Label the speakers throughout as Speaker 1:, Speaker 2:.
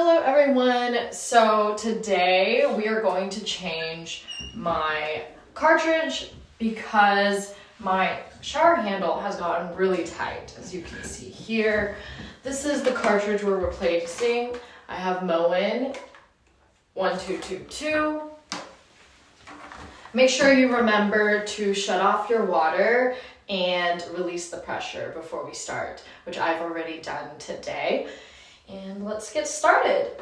Speaker 1: Hello everyone, so today we are going to change my cartridge because my shower handle has gotten really tight, as you can see here. This is the cartridge we're replacing. I have Moen 1222. Make sure you remember to shut off your water and release the pressure before we start, which I've already done today. And let's get started.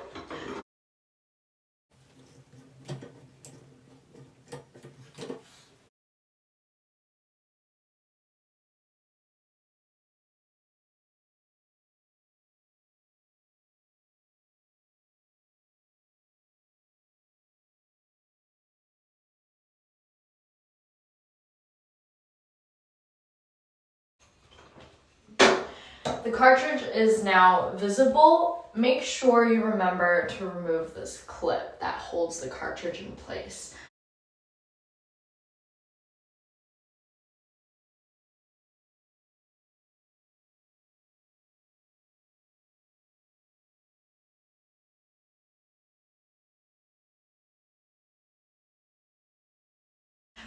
Speaker 1: The cartridge is now visible. Make sure you remember to remove this clip that holds the cartridge in place.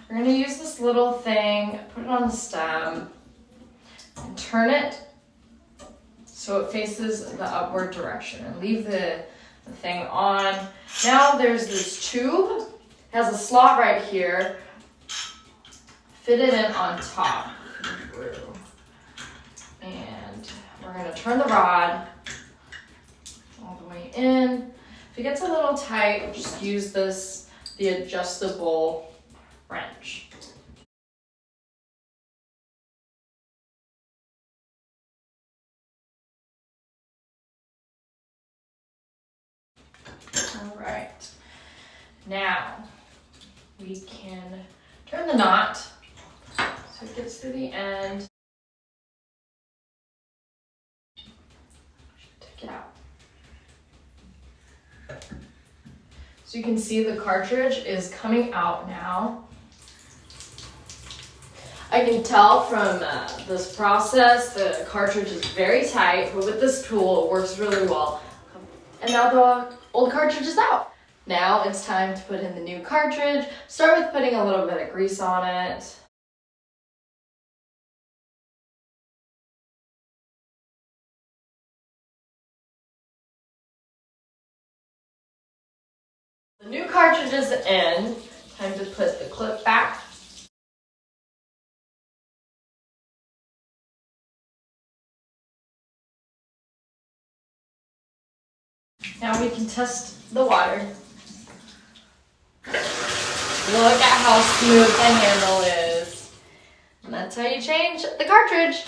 Speaker 1: We're going to use this little thing, put it on the stem, and turn it so it faces the upward direction, and leave the thing on. Now there's this tube, it has a slot right here, fit it in on top, and we're going to turn the rod all the way in. If it gets a little tight, just use the adjustable wrench. All right, now we can turn the knot so it gets to the end. Take it out. So you can see the cartridge is coming out now. I can tell from this process the cartridge is very tight, but with this tool it works really well. And now the old cartridge is out. Now it's time to put in the new cartridge. Start with putting a little bit of grease on it. The new cartridge is in. Time to put the clip back. Now we can test the water. Look at how smooth the handle is. And that's how you change the cartridge.